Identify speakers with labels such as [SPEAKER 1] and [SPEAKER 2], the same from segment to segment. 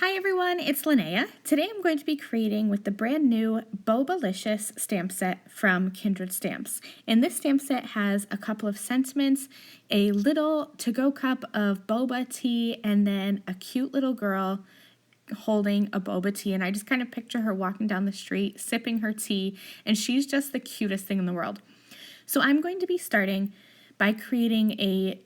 [SPEAKER 1] Hi everyone, it's Lynnea. Today I'm going to be creating with the brand new Bobalicious stamp set from Kindred Stamps. And this stamp set has a couple of sentiments, a little to-go cup of boba tea, and then a cute little girl holding a boba tea. And I just kind of picture her walking down the street, sipping her tea, and she's just the cutest thing in the world. So I'm going to be starting by creating a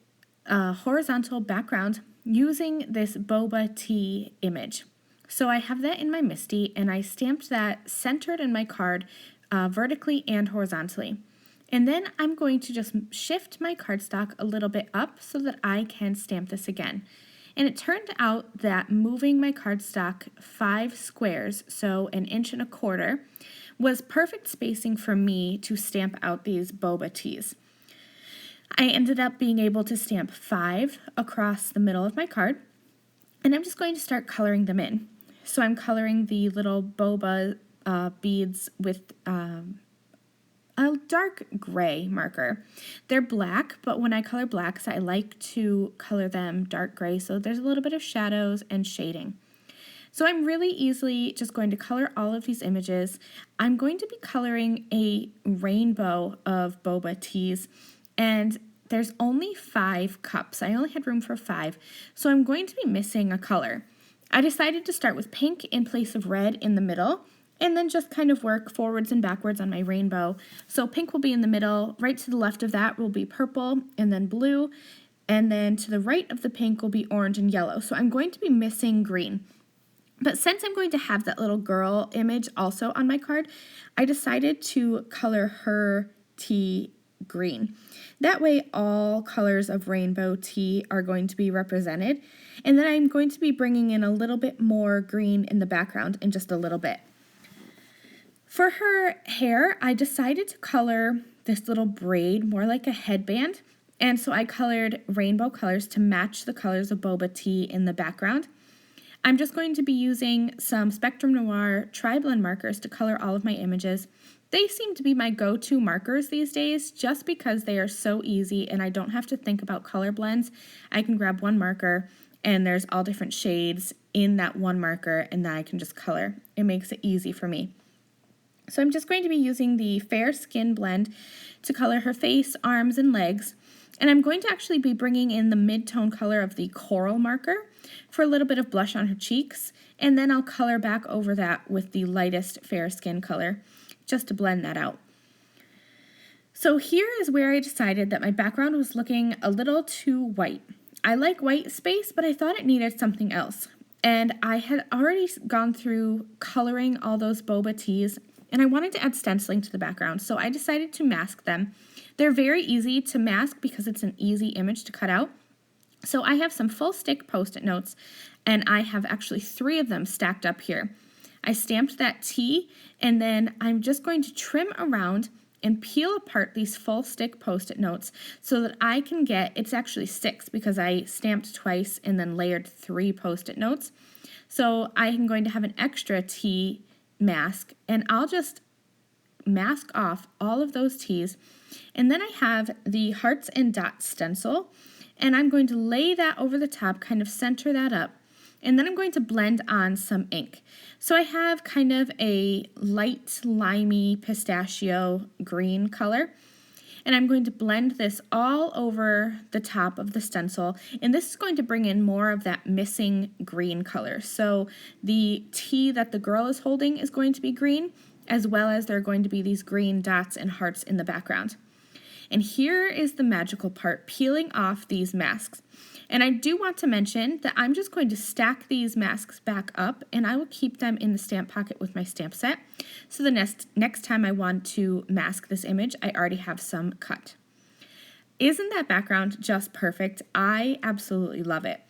[SPEAKER 1] horizontal background using this boba tea image. So I have that in my MISTI and I stamped that centered in my card vertically and horizontally. And then I'm going to just shift my cardstock a little bit up so that I can stamp this again. And it turned out that moving my cardstock 5 squares, so 1.25 inches, was perfect spacing for me to stamp out these boba teas. I ended up being able to stamp 5 across the middle of my card, and I'm just going to start coloring them in. So I'm coloring the little boba beads with a dark gray marker. They're black, but when I color blacks, I like to color them dark gray so there's a little bit of shadows and shading. So I'm really easily just going to color all of these images. I'm going to be coloring a rainbow of boba teas, and there's only 5 cups. I only had room for 5, so I'm going to be missing a color. I decided to start with pink in place of red in the middle, and then just kind of work forwards and backwards on my rainbow. So pink will be in the middle, right to the left of that will be purple, and then blue, and then to the right of the pink will be orange and yellow. So I'm going to be missing green. But since I'm going to have that little girl image also on my card, I decided to color her tea green. That way all colors of rainbow tea are going to be represented. And then I'm going to be bringing in a little bit more green in the background in just a little bit. For her hair, I decided to color this little braid more like a headband. And so I colored rainbow colors to match the colors of boba tea in the background. I'm just going to be using some Spectrum Noir tri-blend markers to color all of my images. They seem to be my go-to markers these days just because they are so easy and I don't have to think about color blends. I can grab one marker and there's all different shades in that one marker and then I can just color. It makes it easy for me. So I'm just going to be using the Fair Skin blend to color her face, arms, and legs. And I'm going to actually be bringing in the mid-tone color of the coral marker for a little bit of blush on her cheeks. And then I'll color back over that with the lightest Fair Skin color just to blend that out. So here is where I decided that my background was looking a little too white. I like white space, but I thought it needed something else. And I had already gone through coloring all those boba teas, and I wanted to add stenciling to the background, so I decided to mask them. They're very easy to mask because it's an easy image to cut out. So I have some full stick Post-it notes, and I have actually 3 of them stacked up here. I stamped that T, and then I'm just going to trim around and peel apart these full stick Post-it notes so that I can get, it's actually 6 because I stamped twice and then layered 3 Post-it notes. So I am going to have an extra T mask, and I'll just mask off all of those T's. And then I have the hearts and dots stencil, and I'm going to lay that over the top, kind of center that up. And then I'm going to blend on some ink. So I have kind of a light limey pistachio green color. And I'm going to blend this all over the top of the stencil. And this is going to bring in more of that missing green color. So the tea that the girl is holding is going to be green, as well as there are going to be these green dots and hearts in the background. And here is the magical part, peeling off these masks. And I do want to mention that I'm just going to stack these masks back up, and I will keep them in the stamp pocket with my stamp set. So the next time I want to mask this image, I already have some cut. Isn't that background just perfect? I absolutely love it.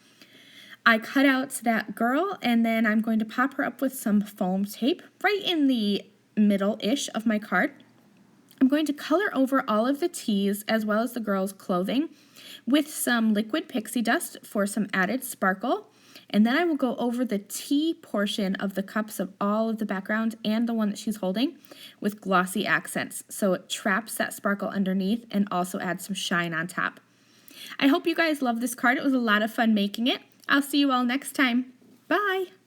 [SPEAKER 1] I cut out that girl, and then I'm going to pop her up with some foam tape right in the middle-ish of my card. I'm going to color over all of the teas as well as the girl's clothing with some liquid pixie dust for some added sparkle. And then I will go over the tea portion of the cups of all of the background and the one that she's holding with glossy accents. So it traps that sparkle underneath and also adds some shine on top. I hope you guys love this card. It was a lot of fun making it. I'll see you all next time. Bye!